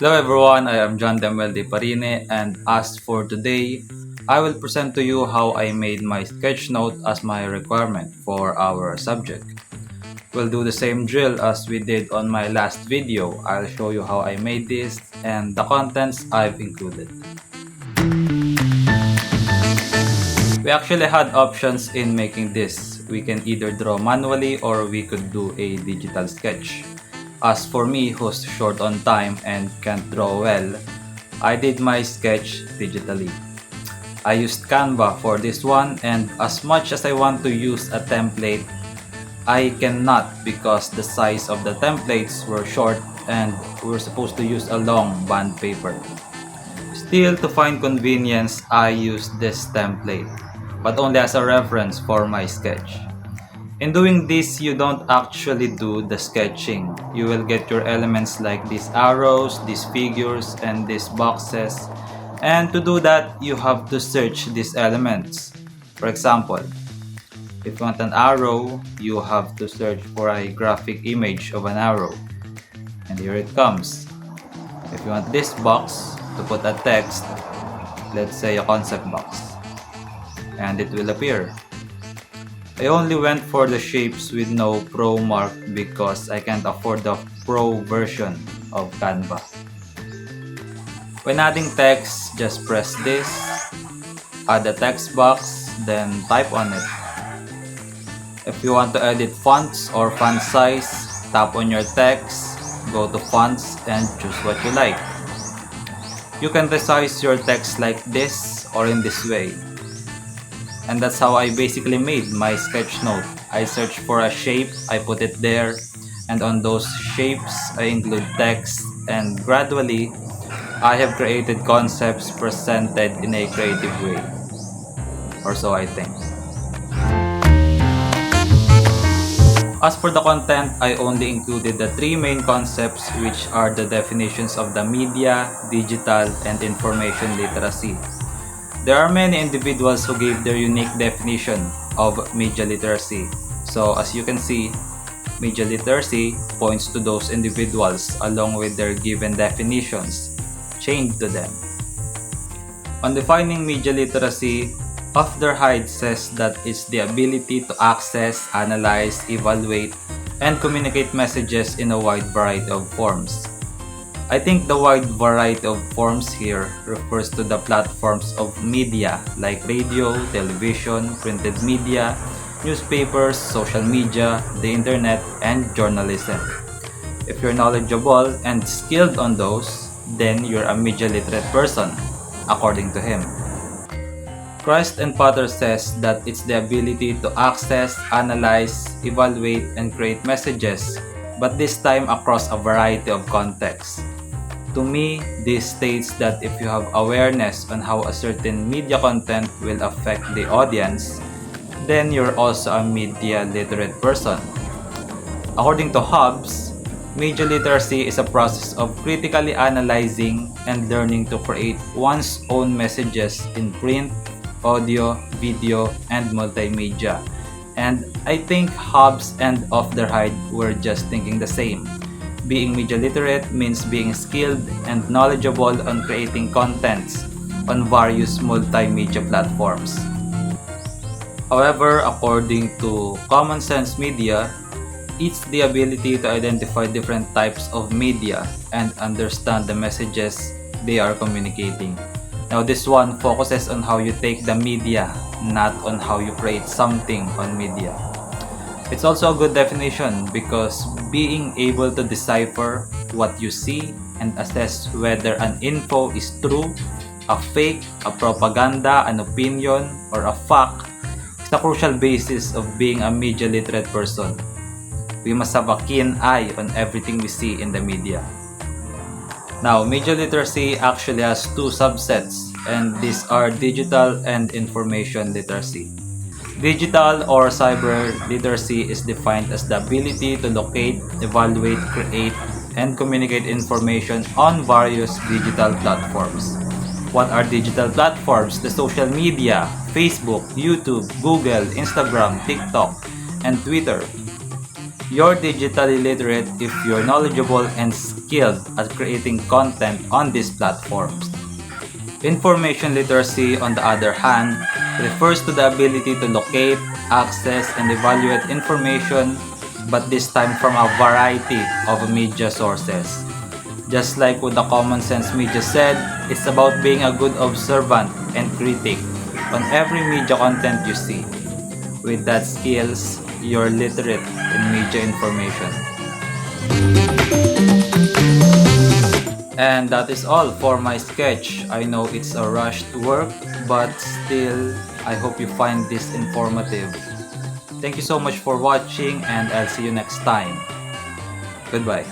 Hello everyone, I am John Demel de Parine, and as for today, I will present to you how I made my sketch note as my requirement for our subject. We'll do the same drill as we did on my last video. I'll show you how I made this and the contents I've included. We actually had options in making this. We can either draw manually or we could do a digital sketch. As for me, who's short on time and can't draw well, I did my sketch digitally. I used Canva for this one, and as much as I want to use a template, I cannot because the size of the templates were short and we were supposed to use a long bond paper. Still, to find convenience, I used this template, but only as a reference for my sketch. In doing this, you don't actually do the sketching. You will get your elements like these arrows, these figures, and these boxes. And to do that, you have to search these elements. For example, if you want an arrow, you have to search for a graphic image of an arrow. And here it comes. If you want this box to put a text, let's say a concept box, and it will appear. I only went for the shapes with no Pro mark because I can't afford the Pro version of Canva. When adding text, just press this, add a text box, then type on it. If you want to edit fonts or font size, tap on your text, go to fonts and choose what you like. You can resize your text like this or in this way. And that's how I basically made my sketch note. I search for a shape, I put it there, and on those shapes I include text, and gradually I have created concepts presented in a creative way. Or so I think. As for the content, I only included the three main concepts, which are the definitions of the media, digital, and information literacy. There are many individuals who gave their unique definition of media literacy. So as you can see, media literacy points to those individuals along with their given definitions chained to them. On defining media literacy, Aufderheide says that it's the ability to access, analyze, evaluate, and communicate messages in a wide variety of forms. I think the wide variety of forms here refers to the platforms of media like radio, television, printed media, newspapers, social media, the internet, and journalism. If you're knowledgeable and skilled on those, then you're a media literate person, according to him. Christ and Potter says that it's the ability to access, analyze, evaluate, and create messages, but this time across a variety of contexts. To me, this states that if you have awareness on how a certain media content will affect the audience, then you're also a media literate person. According to Hobbes, media literacy is a process of critically analyzing and learning to create one's own messages in print, audio, video, and multimedia. And I think Hobbes and Aufderheide were just thinking the same. Being media literate means being skilled and knowledgeable on creating contents on various multimedia platforms. However, according to Common Sense Media, it's the ability to identify different types of media and understand the messages they are communicating. Now, this one focuses on how you take the media, not on how you create something on media. It's also a good definition because being able to decipher what you see and assess whether an info is true, a fake, a propaganda, an opinion, or a fact is a crucial basis of being a media literate person. We must have a keen eye on everything we see in the media. Now, media literacy actually has two subsets, and these are digital and information literacy. Digital or cyber literacy is defined as the ability to locate, evaluate, create, and communicate information on various digital platforms. What are digital platforms? The social media, Facebook, YouTube, Google, Instagram, TikTok, and Twitter. You're digitally literate if you're knowledgeable and skilled skilled at creating content on these platforms. Information literacy, on the other hand, refers to the ability to locate, access, and evaluate information, but this time from a variety of media sources. Just like what the common sense media said, it's about being a good observant and critic on every media content you see. With that skills, you're literate in media information. And that is all for my sketch. I know it's a rushed work, but still, I hope you find this informative. Thank you so much for watching, and I'll see you next time. Goodbye.